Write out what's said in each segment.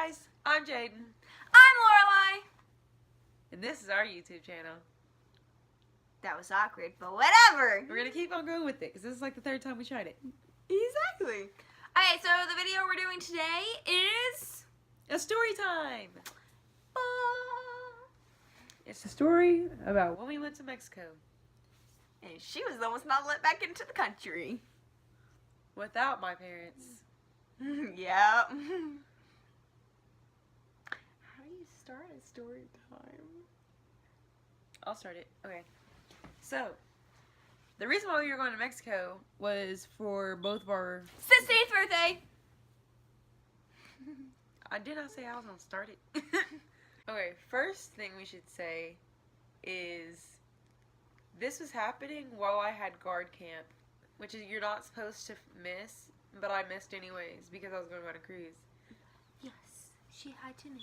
guys, I'm Jaden. I'm Lorelai. And this is our YouTube channel. That was awkward, but whatever. We're going to keep on going with it because this is like the third time we tried it. Exactly. Okay, so the video we're doing today is... A story time. It's a story about when we went to Mexico. And she was almost not let back into the country. Without my parents. Yeah. How do you start a story time? I'll start it. Okay. So, the reason why we were going to Mexico was for both of our... 16th birthday! I did not say I was going to start it. Okay, first thing we should say is this was happening while I had guard camp, which is you're not supposed to miss, but I missed anyways because I was going on a cruise. Yes, she had to miss.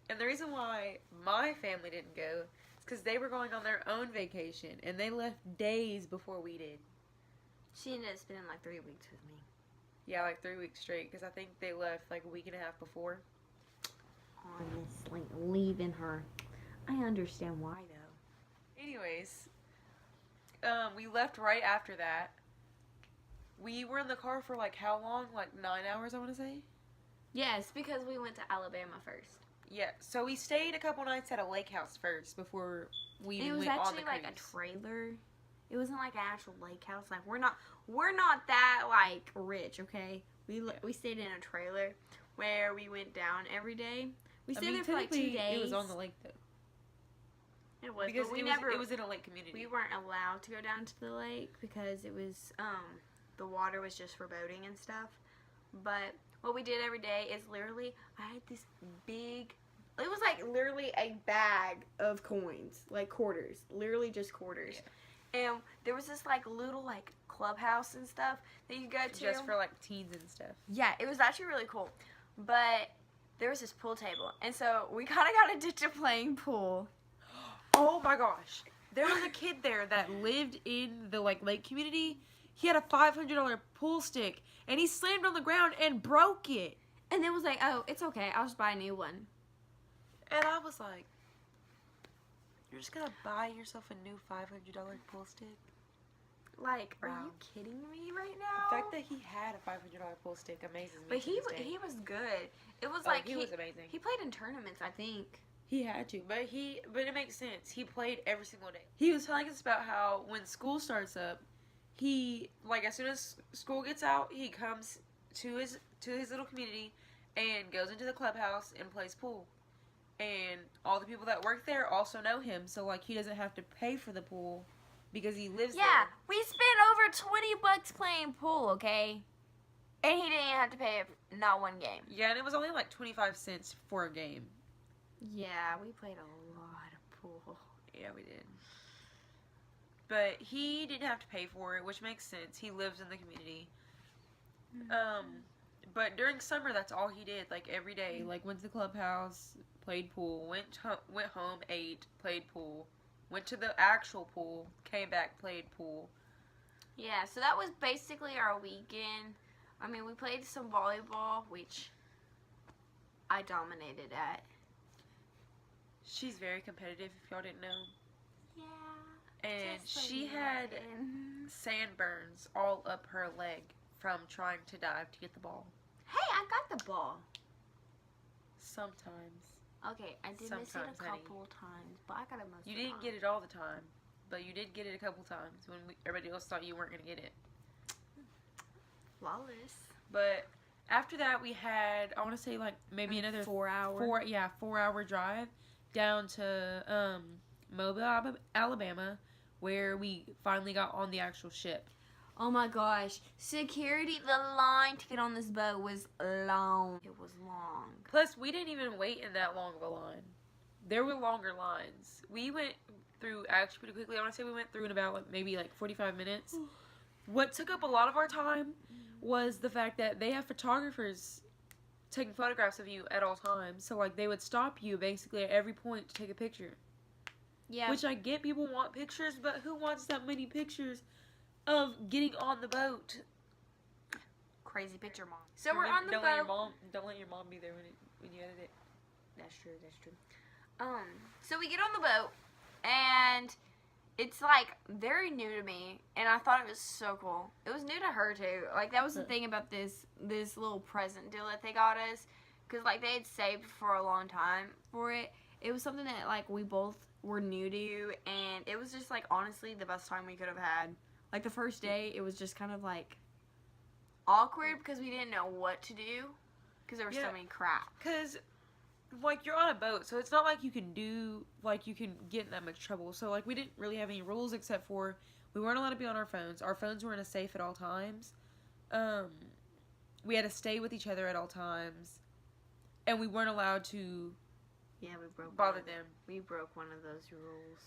And the reason why my family didn't go is because they were going on their own vacation, and they left days before we did. She ended up spending like 3 weeks with me. Yeah, like 3 weeks straight, because I think they left like a week and a half before. Honestly, leaving her. I understand why though. Anyways, we left right after that. We were in the car for like how long? Like 9 hours, I want to say? Yes, because we went to Alabama first. Yeah, so we stayed a couple nights at a lake house first before we even went on the cruise. It was actually like a trailer. It wasn't like an actual lake house. Like we're not that like rich, okay? We stayed in a trailer where we went down every day. We stayed there for like 2 days. It was on the lake though. It was because but it was in a lake community. We weren't allowed to go down to the lake because it was the water was just for boating and stuff. But what we did every day is literally I had this big, it was like literally a bag of coins, like quarters, literally just quarters. Yeah. And there was this like little like clubhouse and stuff that you go to. Just for like teens and stuff. Yeah, it was actually really cool. But there was this pool table. And so we kind of got addicted to playing pool. Oh my gosh. There was a kid there that lived in the like lake community. He had a $500 pool stick and he slammed on the ground and broke it. And then was like, oh, it's okay. I'll just buy a new one. And I was like, you're just gonna buy yourself a new $500 pool stick? Like, wow. Are you kidding me right now? The fact that he had a $500 pool stick amazes me. But he was good. It was like he was amazing. He played in tournaments, I think. He had to, but it makes sense. He played every single day. He was telling us about how when school starts up, he like as soon as school gets out, he comes to his little community and goes into the clubhouse and plays pool. And all the people that work there also know him, so like he doesn't have to pay for the pool because he lives there. Yeah, we spent over $20 playing pool, okay? And he didn't have to pay not one game. Yeah, and it was only like 25 cents for a game. Yeah, we played a lot of pool. Yeah, we did. But he didn't have to pay for it, which makes sense. He lives in the community. But during summer, that's all he did. Like every day, like went to the clubhouse, played pool, went home, ate, played pool, went to the actual pool, came back, played pool. Yeah, so that was basically our weekend. I mean, we played some volleyball, which I dominated at. She's very competitive, if y'all didn't know. Yeah. And she had sandburns all up her leg from trying to dive to get the ball. Hey, I got the ball. Sometimes. Okay, I did miss it a couple times, but I got it most of the time. You didn't get it all the time, but you did get it a couple times when everybody else thought you weren't going to get it. Flawless. But after that, we had, I want to say like maybe another 4 hour. 4-hour drive down to Mobile, Alabama, where we finally got on the actual ship. Oh my gosh. Security, the line to get on this boat was long. It was long. Plus, we didn't even wait in that long of a line. There were longer lines. We went through actually pretty quickly. I want to say we went through in about maybe 45 minutes. What took up a lot of our time was the fact that they have photographers taking photographs of you at all times. So, like, they would stop you basically at every point to take a picture. Yeah. Which I get people want pictures, but who wants that many pictures of getting on the boat? crazy picture, Mom. So we're on the don't boat. Don't let your mom be there when you edit it. That's true. So we get on the boat, and it's like very new to me, and I thought it was so cool. It was new to her too. Like that was the thing about this little present deal that they got us, because like they had saved for a long time for it. It was something that like we both were new to, and it was just like honestly the best time we could have had. Like the first day, it was just kind of like awkward because we didn't know what to do because there was so many crap. Because like you're on a boat, so it's not like you can get in that much trouble. So like we didn't really have any rules except for we weren't allowed to be on our phones. Our phones were in a safe at all times. We had to stay with each other at all times, and we weren't allowed to bother them. We broke one of those rules.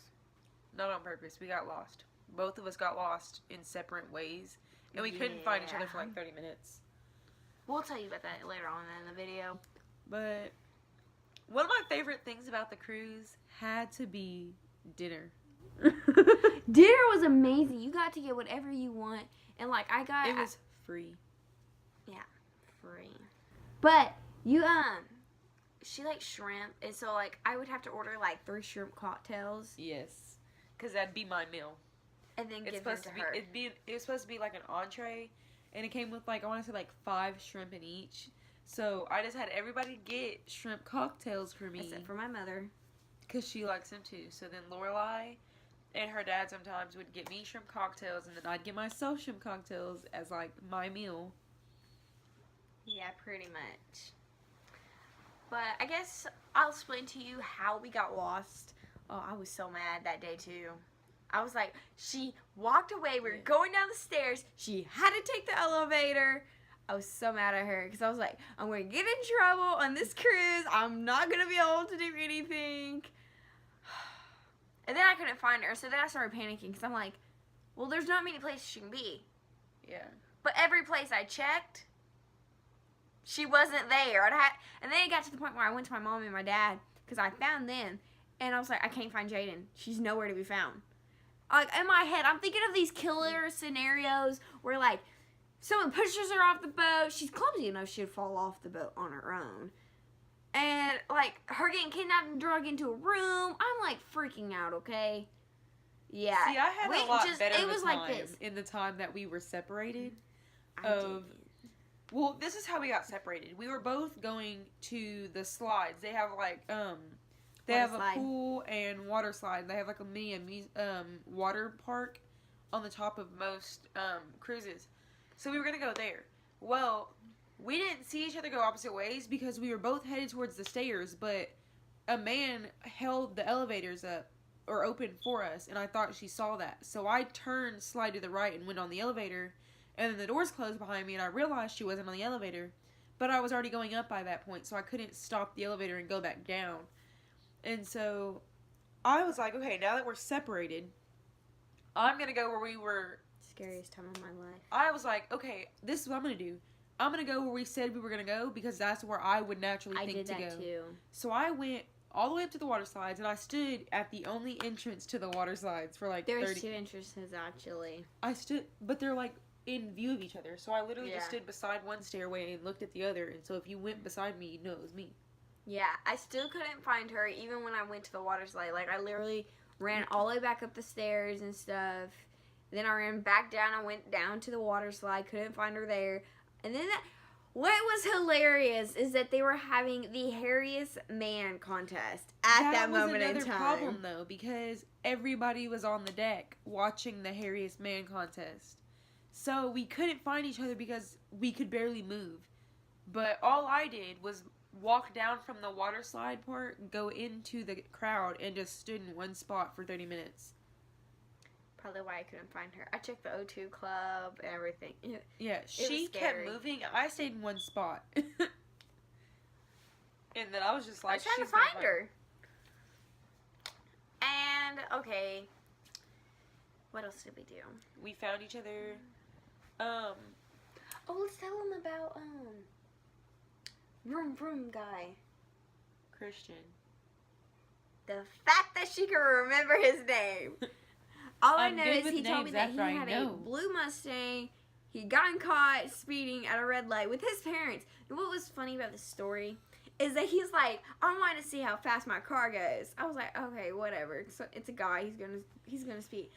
Not on purpose. We got lost. Both of us got lost in separate ways, and we couldn't find each other for like 30 minutes. We'll tell you about that later on in the video. But one of my favorite things about the cruise had to be dinner. Dinner was amazing. You got to get whatever you want, and like it was free. Yeah, free. But she likes shrimp, and so like I would have to order like 3 shrimp cocktails. Yes, because that'd be my meal. And then give them to her. It was supposed to be like an entree, and it came with like I want to say like 5 shrimp in each. So I just had everybody get shrimp cocktails for me, except for my mother, because she likes them too. So then Lorelai and her dad sometimes would get me shrimp cocktails, and then I'd get myself shrimp cocktails as like my meal. Yeah, pretty much. But I guess I'll explain to you how we got lost. Oh, I was so mad that day too. I was like, she walked away. We were going down the stairs. She had to take the elevator. I was so mad at her because I was like, I'm going to get in trouble on this cruise. I'm not going to be able to do anything. And then I couldn't find her. So then I started panicking because I'm like, well, there's not many places she can be. Yeah. But every place I checked, she wasn't there. And then it got to the point where I went to my mom and my dad because I found them. And I was like, I can't find Jaedyn. She's nowhere to be found. Like, in my head, I'm thinking of these killer scenarios where, like, someone pushes her off the boat. She's clumsy enough she'd fall off the boat on her own. And, like, her getting kidnapped and dragged into a room. I'm, like, freaking out, okay? Yeah. See, I had a lot better it was time like this. in the time that we were separated. Did. Well, this is how we got separated. We were both going to the slides. They have, like, they have a pool and water slide. They have like a mini water park on the top of most cruises. So we were going to go there. Well, we didn't see each other go opposite ways because we were both headed towards the stairs, but a man held the elevators up or open for us, and I thought she saw that. So I turned, slide to the right, and went on the elevator, and then the doors closed behind me, and I realized she wasn't on the elevator, but I was already going up by that point, so I couldn't stop the elevator and go back down. And so I was like, okay, now that we're separated, I'm going to go where we were. Scariest time of my life. I was like, okay, this is what I'm going to do. I'm going to go where we said we were going to go because that's where I would naturally think to go. I did that too. So I went all the way up to the water slides, and I stood at the only entrance to the water slides for like 30. There's 2 entrances, actually. I stood, but they're like in view of each other. So I literally just stood beside one stairway and looked at the other. And so if you went beside me, you'd know it was me. Yeah, I still couldn't find her even when I went to the water slide. Like, I literally ran all the way back up the stairs and stuff. Then I ran back down. I went down to the water slide. Couldn't find her there. And then what was hilarious is that they were having the hairiest man contest at that moment in time. That was another problem, though, because everybody was on the deck watching the hairiest man contest. So we couldn't find each other because we could barely move. But all I did was walk down from the water slide part, go into the crowd, and just stood in one spot for 30 minutes. Probably why I couldn't find her. I checked the O2 Club and everything. Yeah, she kept moving. I stayed in one spot. And then I was just like, I was trying to find her. And, okay. What else did we do? We found each other. Oh, let's tell them about, Vroom Vroom guy. Christian. The fact that she can remember his name. All I know is he told me that he had a blue Mustang. he got caught speeding at a red light with his parents. And what was funny about this story is that he's like, I want to see how fast my car goes. I was like, okay, whatever. So it's a guy. He's gonna speed.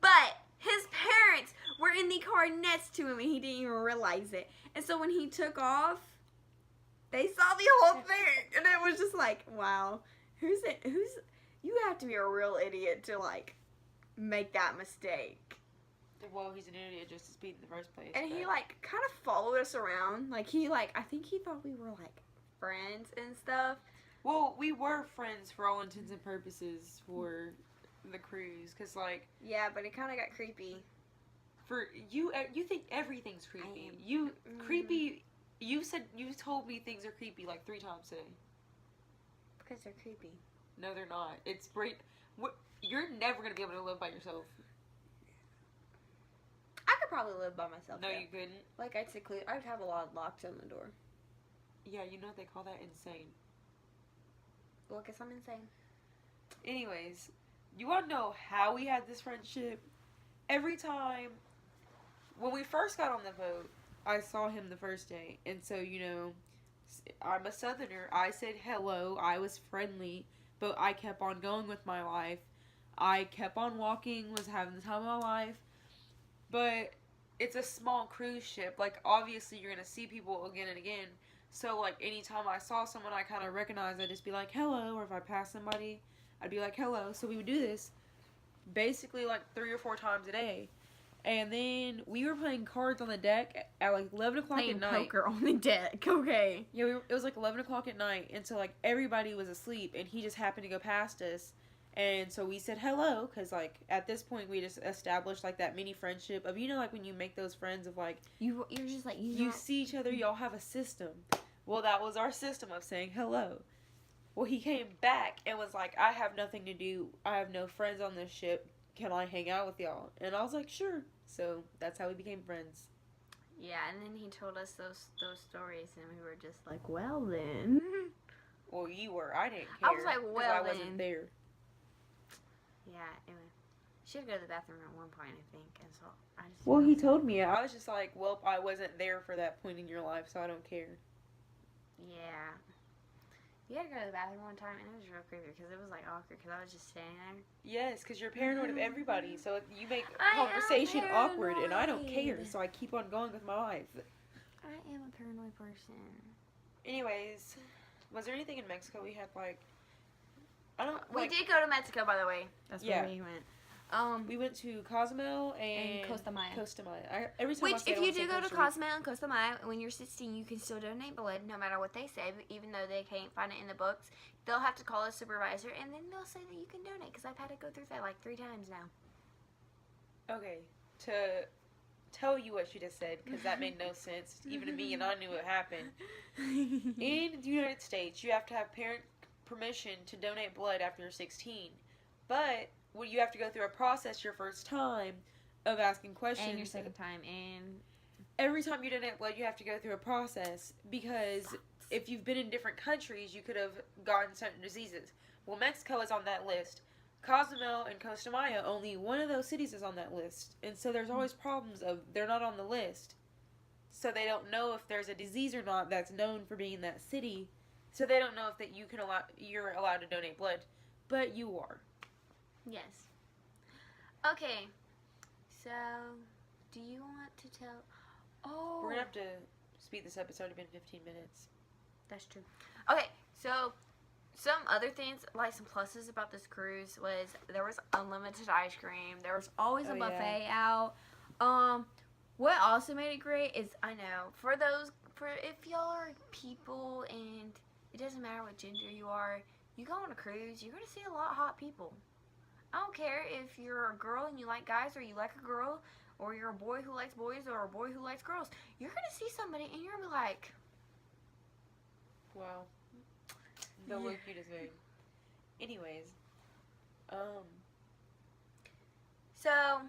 But his parents were in the car next to him, and he didn't even realize it. And so when he took off, they saw the whole thing, and it was just like, wow, who's you have to be a real idiot to like make that mistake. Well, he's an idiot just to speed in the first place. And he like kind of followed us around. Like I think he thought we were like friends and stuff. Well, we were friends for all intents and purposes for the cruise, cause like yeah, but it kind of got creepy. For you think everything's creepy. Creepy. You told me things are creepy like 3 times today. Because they're creepy. No, they're not. It's great. You're never gonna be able to live by yourself. I could probably live by myself. No, though. you couldn't. Like I'd have a lot of locks on the door. Yeah, you know what they call that? Insane. Well, I guess I'm insane. Anyways, you want to know how we had this friendship? Every time, when we first got on the boat, I saw him the first day. And so, you know, I'm a southerner. I said hello. I was friendly. But I kept on going with my life. I kept on walking, was having the time of my life. But it's a small cruise ship. Like, obviously, you're going to see people again and again. So, like, anytime I saw someone I kind of recognized, I'd just be like, hello. Or if I passed somebody, I'd be like, hello. So we would do this basically, like, 3 or 4 times a day. And then we were playing cards on the deck at, like, 11 o'clock at night. Poker on the deck. Okay. Yeah, it was, like, 11 o'clock at night. And so, like, everybody was asleep. And he just happened to go past us. And so we said hello, because, like, at this point, we just established, like, that mini friendship of, you know, like, when you make those friends of, like... You're just, like... You see each other, y'all have a system. Well, that was our system of saying hello. Well, he came back and was like, I have nothing to do. I have no friends on this ship. Can I hang out with y'all? And I was like, sure. So, that's how we became friends. Yeah, and then he told us those stories, and we were just like, well, then. Well, you were. I didn't care. I was like, well, I wasn't there. Yeah, anyway. She had to go to the bathroom at one point, I think, and so I just... Well, he told me. I was just like, well, I wasn't there for that point in your life, so I don't care. Yeah. You had to go to the bathroom one time, and it was real creepy, because it was, like, awkward, because I was just standing there. Yes, because you're paranoid of everybody, so you make conversation awkward, and I don't care, so I keep on going with my life. I am a paranoid person. Anyways, was there anything in Mexico we had, like... We did go to Mexico, by the way. That's where we went. We went to Cozumel and Costa Maya. Every time Which, if you do go to Cozumel and Costa Maya, when you're 16, you can still donate blood, no matter what they say, even though they can't find it in the books. They'll have to call a supervisor, and then they'll say that you can donate, because I've had to go through that like 3 times now. Okay, to tell you what she just said, because that made no sense, even to me, and I knew it happened. In the United States, you have to have parent permission to donate blood after you're 16, but you have to go through a process your first time of asking questions. And your second time, and... Every time you donate blood, you have to go through a process, because if you've been in different countries, you could have gotten certain diseases. Well, Mexico is on that list. Cozumel and Costa Maya, only one of those cities is on that list. And so there's always problems of they're not on the list. So they don't know if there's a disease or not that's known for being in that city. So they don't know if you're allowed to donate blood. But you are. Yes. Okay. So, do you want to tell... Oh. We're going to have to speed this up. It's already been 15 minutes. That's true. Okay, so some other things, like some pluses about this cruise was there was unlimited ice cream. There was always a buffet out. What also made it great is, I know, for if y'all are people and it doesn't matter what gender you are, you go on a cruise, you're going to see a lot of hot people. I don't care if you're a girl and you like guys, or you like a girl, or you're a boy who likes boys, or a boy who likes girls. You're going to see somebody and you're going to be like... Wow. The look you just made. Anyways. So...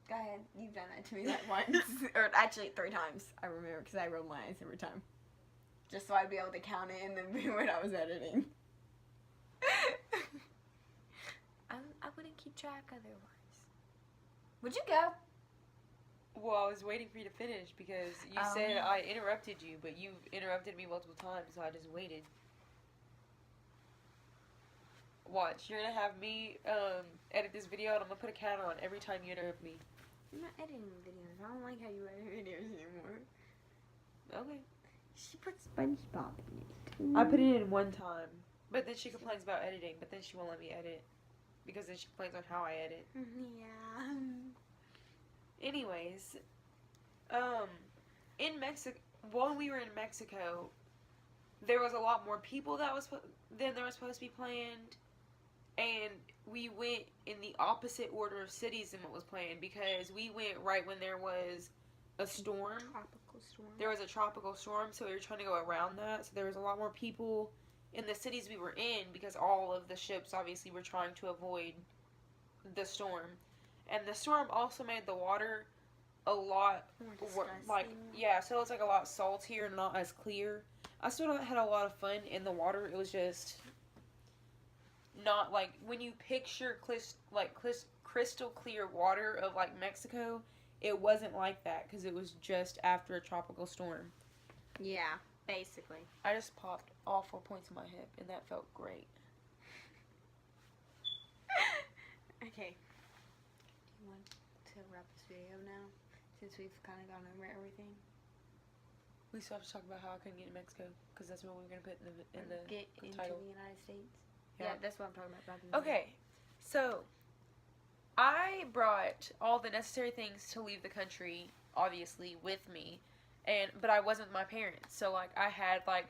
Go ahead. You've done that to me like once. Or actually 3 times. I remember, because I rolled my eyes every time. Just so I'd be able to count it and then be when I was editing. I wouldn't keep track otherwise. Would you go? Well, I was waiting for you to finish because you Oh. said I interrupted you, but you've interrupted me multiple times, so I just waited. Watch, you're gonna have me edit this video, and I'm gonna put a counter on every time you interrupt me. I'm not editing videos. I don't like how you edit videos anymore. Okay. She put SpongeBob in it. I put it in one time, but then she complains about editing, but then she won't let me edit because then she complains on how I edit. Yeah. Anyways, in Mexico, when we were in Mexico, there was a lot more people than there was supposed to be planned, and we went in the opposite order of cities than what was planned because we went right when there was a storm. Tropical storm. There was a tropical storm, so we were trying to go around that. So there was a lot more people in the cities we were in because all of the ships obviously were trying to avoid the storm. And the storm also made the water a lot so it's like a lot saltier and not as clear. I still had a lot of fun in the water. It was just not like when you picture crystal clear water of like Mexico, it wasn't like that because it was just after a tropical storm. Yeah, basically. I just popped all 4 points in my hip and that felt great. Okay. Do you want to wrap this video now? Since we've kind of gone over everything. We still have to talk about how I couldn't get to Mexico because that's what we were going to put in the get title. into the United States. Yeah. Yeah, that's what I'm talking about. Okay, so I brought all the necessary things to leave the country, obviously, with me, but I wasn't with my parents. So like I had like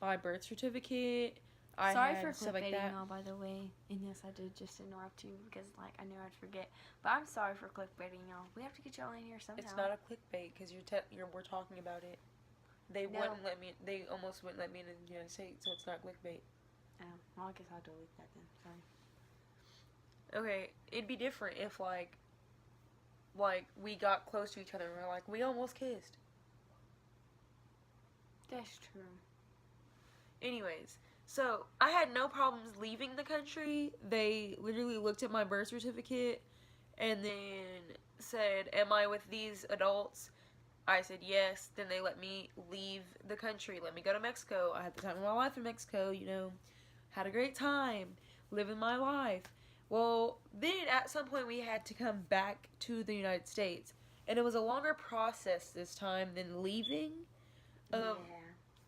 my birth certificate. Sorry for stuff like clickbaiting that. y'all, by the way. And yes, I did just interrupt you because like I knew I'd forget. But I'm sorry for clickbaiting y'all. We have to get y'all in here somehow. It's not a clickbait because we're talking about it. They wouldn't let me. They almost wouldn't let me in the United States, so it's not clickbait. Oh, well, I guess I'll delete that then. Sorry. Okay, it'd be different if like we got close to each other and we're like we almost kissed. That's true. Anyways, so I had no problems leaving the country. They literally looked at my birth certificate and then said, "Am I with these adults?" I said yes. Then they let me leave the country. Let me go to Mexico. I had the time of my life in Mexico, had a great time, living my life. Well, then at some point we had to come back to the United States. And it was a longer process this time than leaving. Yeah,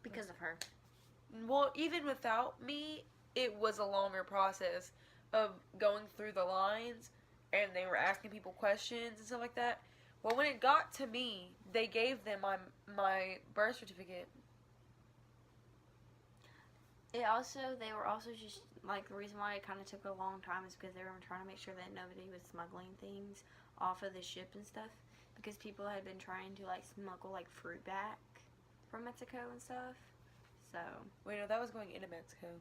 because of her. Well, even without me, it was a longer process of going through the lines. And they were asking people questions and stuff like that. Well, when it got to me, they gave them my birth certificate. They were also just, like, the reason why it kind of took a long time is because they were trying to make sure that nobody was smuggling things off of the ship and stuff. Because people had been trying to, like, smuggle, like, fruit back from Mexico and stuff. So. Wait, no, that was going into Mexico.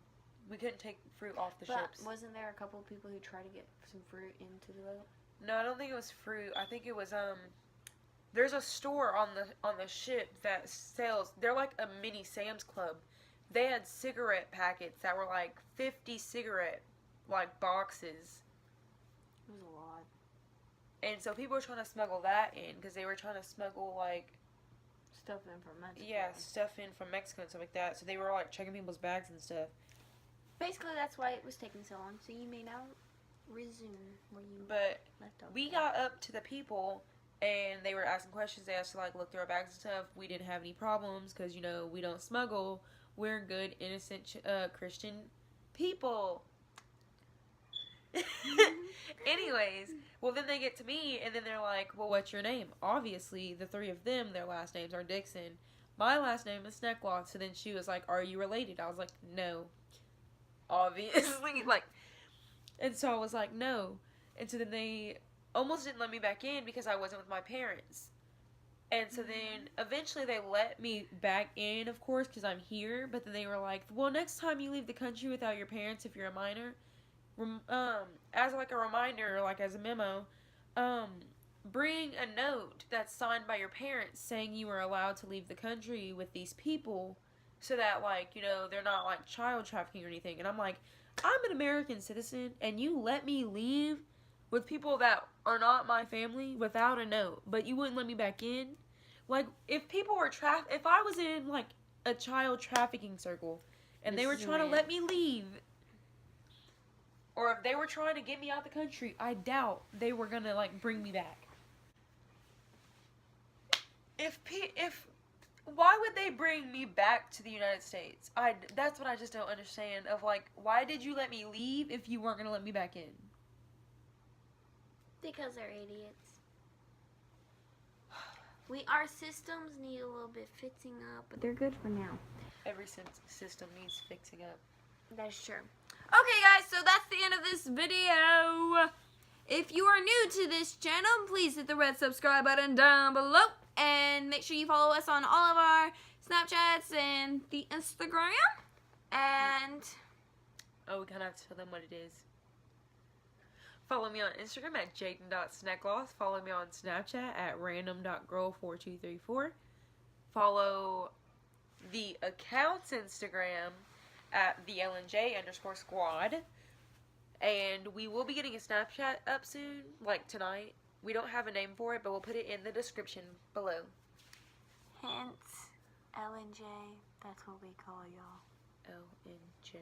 We couldn't take fruit off the ships. But wasn't there a couple of people who tried to get some fruit into the boat? No, I don't think it was fruit. I think it was, there's a store on the ship that sells, they're like a mini Sam's Club. They had cigarette packets that were like 50 cigarette, like, boxes. It was a lot. And so people were trying to smuggle that in because they were trying to smuggle, like... Stuff in from Mexico. Yeah, stuff in from Mexico and stuff like that. So they were, like, checking people's bags and stuff. Basically, that's why it was taking so long. So you may now resume where you left off. We got up to the people... And they were asking questions. They asked to, like, look through our bags and stuff. We didn't have any problems because, we don't smuggle. We're good, innocent Christian people. Anyways, well, then they get to me, and then they're like, well, what's your name? Obviously, the three of them, their last names are Dixon. My last name is Sneckloth. So then she was like, are you related? I was like, no. Obviously. And so I was like, no. And so then they... almost didn't let me back in because I wasn't with my parents. And so then eventually they let me back in, of course, because I'm here. But then they were like, well, next time you leave the country without your parents, if you're a minor, as like a reminder, like as a memo, bring a note that's signed by your parents saying you were allowed to leave the country with these people so that, like, they're not like child trafficking or anything. And I'm like, I'm an American citizen and you let me leave with people that are not my family without a note, but you wouldn't let me back in. Like, if people were if I was in, like, a child trafficking circle, and they were trying to let me leave, or if they were trying to get me out the country, I doubt they were gonna, like, bring me back. Why would they bring me back to the United States? That's what I just don't understand. Of, like, why did you let me leave if you weren't gonna let me back in? Because they're idiots. Our systems need a little bit fixing up, but they're good for now. Every system needs fixing up. That's true. Okay, guys, so that's the end of this video. If you are new to this channel, please hit the red subscribe button down below. And make sure you follow us on all of our Snapchats and the Instagram. And oh, we kind of have to tell them what it is. Follow me on Instagram at jaedyn.snackloss. Follow me on Snapchat at random.girl4234. Follow the account's Instagram at the LNJ_squad. And we will be getting a Snapchat up soon, like tonight. We don't have a name for it, but we'll put it in the description below. Hence, LNJ. That's what we call y'all. LNJ.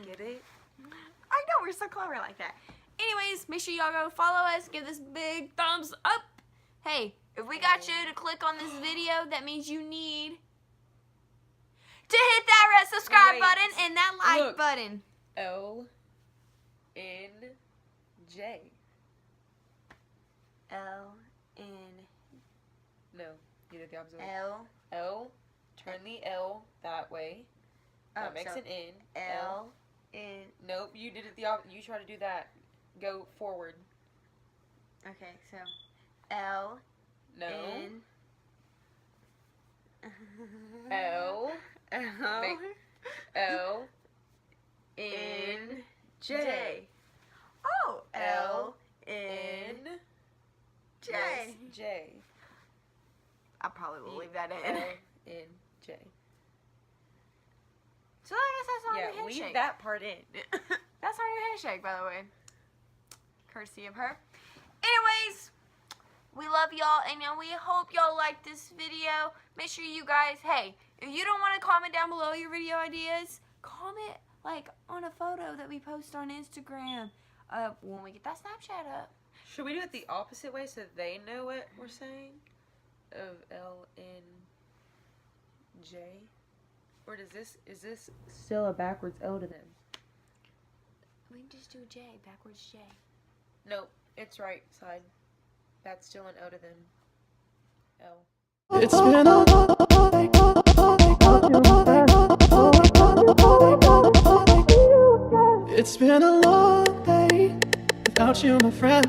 Get it? I know, we're so clever like that. Anyways, make sure y'all go follow us. Give this big thumbs up. Hey, if we got you to click on this video, that means you need to hit that red subscribe button and that like button. LNJ. No, you did the opposite way. L. Turn the L that way. That makes an N. L. N. Nope, you did it the opposite. You try to do that. Go forward. Okay, so L. No. N. L. L. L. N. J. Oh, L. N. J. Yes, J. I probably will leave that in. L. N. J. So I guess that's our new handshake. Leave that part in. That's our new handshake, by the way. Courtesy of her. Anyways, we love y'all, and we hope y'all like this video. Make sure you guys, hey, if you don't want to comment down below your video ideas, comment, like, on a photo that we post on Instagram when we get that Snapchat up. Should we do it the opposite way so they know what we're saying? Of L, N, J? Or is this still a backwards L to them? We can just do a J, backwards J. Nope, it's right side. That's still an O to them. L. It's been a It's been a long day without you, my friend,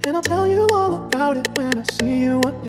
and I'll tell you all about it when I see you again.